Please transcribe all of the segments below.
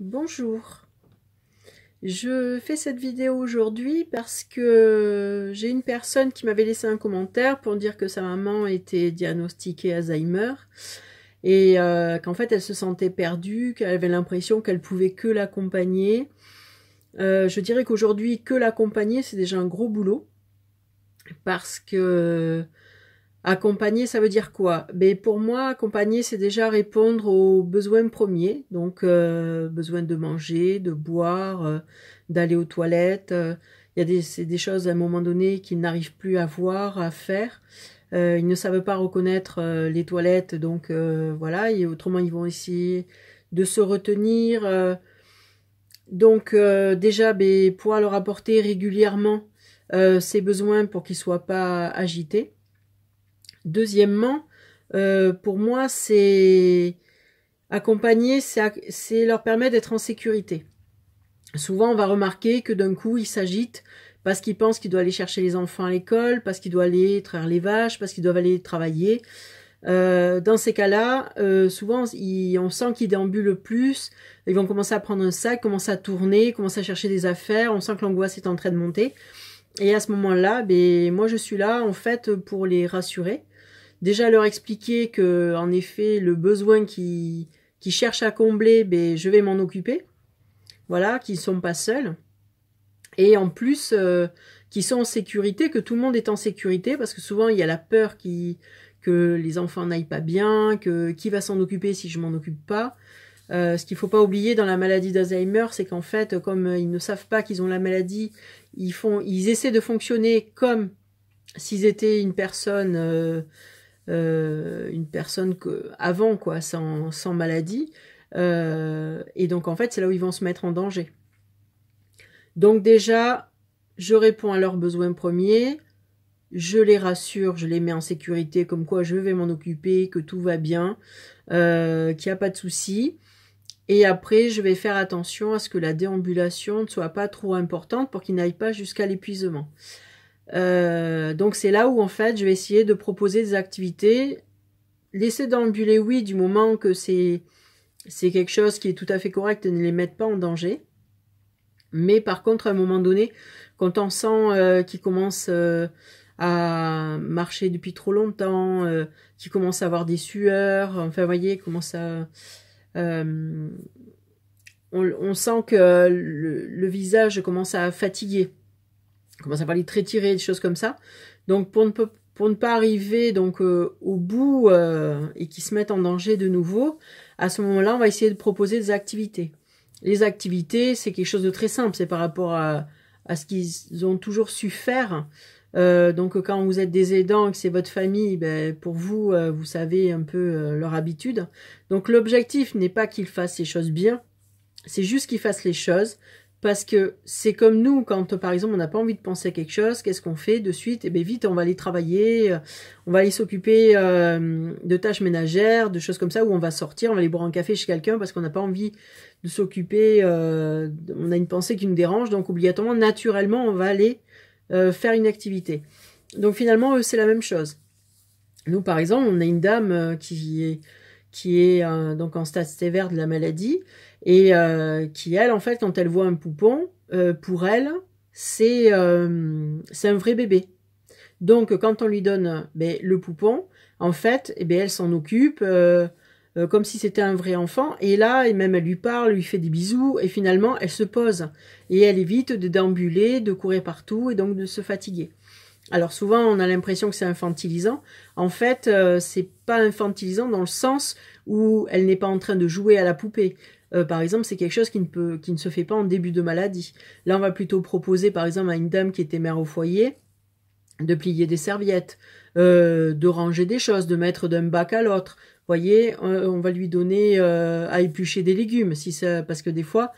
Bonjour, je fais cette vidéo aujourd'hui parce que j'ai une personne qui m'avait laissé un commentaire pour dire que sa maman était diagnostiquée Alzheimer et qu'en fait elle se sentait perdue, qu'elle avait l'impression qu'elle pouvait que l'accompagner. Je dirais qu'aujourd'hui que l'accompagner c'est déjà un gros boulot parce que accompagner, ça veut dire quoi? Ben pour moi, accompagner, c'est déjà répondre aux besoins premiers, donc besoin de manger, de boire, d'aller aux toilettes. C'est des choses à un moment donné qu'ils n'arrivent plus à voir, à faire. Ils ne savent pas reconnaître les toilettes, donc voilà. Et autrement, ils vont essayer de se retenir. Donc déjà, ben, pouvoir leur apporter régulièrement ces besoins pour qu'ils soient pas agités. Deuxièmement, pour moi, c'est accompagner, c'est leur permettre d'être en sécurité. Souvent, on va remarquer que d'un coup, ils s'agitent parce qu'ils pensent qu'ils doivent aller chercher les enfants à l'école, parce qu'ils doivent aller traire les vaches, parce qu'ils doivent aller travailler. Dans ces cas-là, souvent, on sent qu'ils déambulent plus. Ils vont commencer à prendre un sac, commencer à tourner, commencer à chercher des affaires. On sent que l'angoisse est en train de monter. Et à ce moment-là, ben, moi, je suis là, en fait, pour les rassurer. Déjà leur expliquer que, en effet, le besoin qu'ils cherchent à combler, ben, je vais m'en occuper. Voilà, qu'ils ne sont pas seuls. Et en plus, qu'ils sont en sécurité, que tout le monde est en sécurité, parce que souvent, il y a la peur que les enfants n'aillent pas bien, que qui va s'en occuper si je m'en occupe pas. Ce qu'il ne faut pas oublier dans la maladie d'Alzheimer, c'est qu'en fait, comme ils ne savent pas qu'ils ont la maladie, ils essaient de fonctionner comme s'ils étaient une personne avant quoi, sans maladie, et donc en fait c'est là où ils vont se mettre en danger. Donc déjà je réponds à leurs besoins premiers, je les rassure, je les mets en sécurité comme quoi je vais m'en occuper, que tout va bien, qu'il n'y a pas de souci. Et après je vais faire attention à ce que la déambulation ne soit pas trop importante pour qu'ils n'aillent pas jusqu'à l'épuisement. Donc c'est là où en fait je vais essayer de proposer des activités. Laisser déambuler, oui, du moment que c'est quelque chose qui est tout à fait correct et ne les mette pas en danger. Mais par contre, à un moment donné, quand on sent qu'ils commencent à marcher depuis trop longtemps, qu'ils commencent à avoir des sueurs, enfin, vous voyez, on sent que le visage commence à fatiguer, commence à avoir les traits tirés, des choses comme ça. Donc pour ne pas arriver donc au bout et qu'ils se mettent en danger de nouveau, à ce moment-là, on va essayer de proposer des activités. Les activités, c'est quelque chose de très simple, c'est par rapport à ce qu'ils ont toujours su faire. Donc quand vous êtes des aidants et que c'est votre famille, ben, pour vous, vous savez un peu leur habitude. Donc l'objectif n'est pas qu'ils fassent les choses bien, c'est juste qu'ils fassent les choses. Parce que c'est comme nous, quand par exemple on n'a pas envie de penser à quelque chose, qu'est-ce qu'on fait de suite? Eh bien vite, on va aller travailler, on va aller s'occuper de tâches ménagères, de choses comme ça, où on va sortir, on va aller boire un café chez quelqu'un parce qu'on n'a pas envie de s'occuper, on a une pensée qui nous dérange, donc obligatoirement, naturellement, on va aller faire une activité. Donc finalement, eux, c'est la même chose. Nous, par exemple, on a une dame qui est donc en stade sévère de la maladie et qui, elle, en fait, quand elle voit un poupon, pour elle, c'est un vrai bébé. Donc, quand on lui donne ben, le poupon, en fait, eh ben, elle s'en occupe comme si c'était un vrai enfant. Et là, et même elle lui parle, lui fait des bisous, et finalement, elle se pose. Et elle évite de déambuler, de courir partout, et donc de se fatiguer. Alors souvent, on a l'impression que c'est infantilisant. En fait, c'est pas infantilisant dans le sens où elle n'est pas en train de jouer à la poupée. Par exemple, c'est quelque chose qui ne se fait pas en début de maladie. Là, on va plutôt proposer, par exemple, à une dame qui était mère au foyer, de plier des serviettes, de ranger des choses, de mettre d'un bac à l'autre. Vous voyez, on va lui donner à éplucher des légumes, parce que des fois,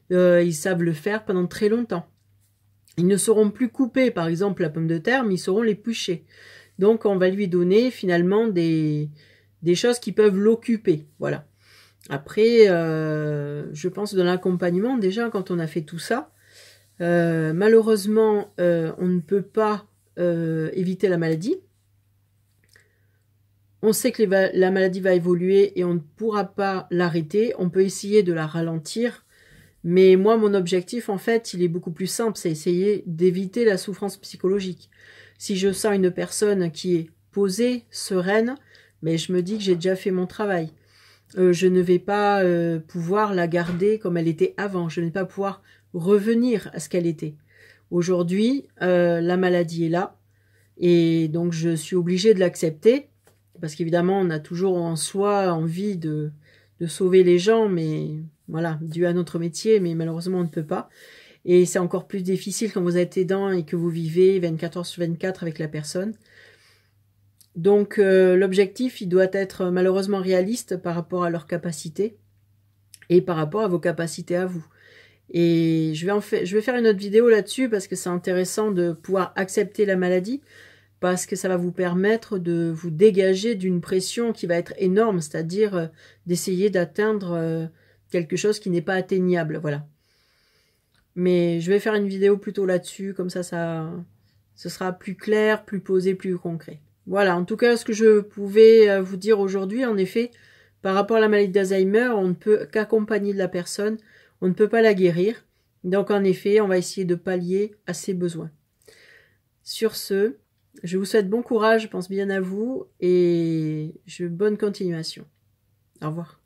ils savent le faire pendant très longtemps. Ils ne sauront plus couper, par exemple, la pomme de terre, mais ils sauront l'éplucher. Donc, on va lui donner finalement des choses qui peuvent l'occuper. Voilà. Après, je pense dans l'accompagnement, déjà, quand on a fait tout ça, malheureusement, on ne peut pas éviter la maladie. On sait que la maladie va évoluer et on ne pourra pas l'arrêter. On peut essayer de la ralentir, Mais moi, mon objectif, en fait, il est beaucoup plus simple, c'est essayer d'éviter la souffrance psychologique. Si je sens une personne qui est posée, sereine, mais je me dis que j'ai déjà fait mon travail. Je ne vais pas pouvoir la garder comme elle était avant. Je ne vais pas pouvoir revenir à ce qu'elle était. Aujourd'hui, la maladie est là. Et donc, je suis obligée de l'accepter. Parce qu'évidemment, on a toujours en soi envie de sauver les gens. Mais voilà, dû à notre métier. Mais malheureusement, on ne peut pas. Et c'est encore plus difficile quand vous êtes aidant et que vous vivez 24 heures sur 24 avec la personne. Donc l'objectif, il doit être malheureusement réaliste par rapport à leurs capacités et par rapport à vos capacités à vous. Et je vais faire une autre vidéo là-dessus parce que c'est intéressant de pouvoir accepter la maladie, parce que ça va vous permettre de vous dégager d'une pression qui va être énorme, c'est-à-dire d'essayer d'atteindre quelque chose qui n'est pas atteignable, voilà. Mais je vais faire une vidéo plutôt là-dessus, comme ça, ce sera plus clair, plus posé, plus concret. Voilà, en tout cas, ce que je pouvais vous dire aujourd'hui, en effet, par rapport à la maladie d'Alzheimer, on ne peut qu'accompagner de la personne, on ne peut pas la guérir. Donc, en effet, on va essayer de pallier à ses besoins. Sur ce, je vous souhaite bon courage, je pense bien à vous, et bonne continuation. Au revoir.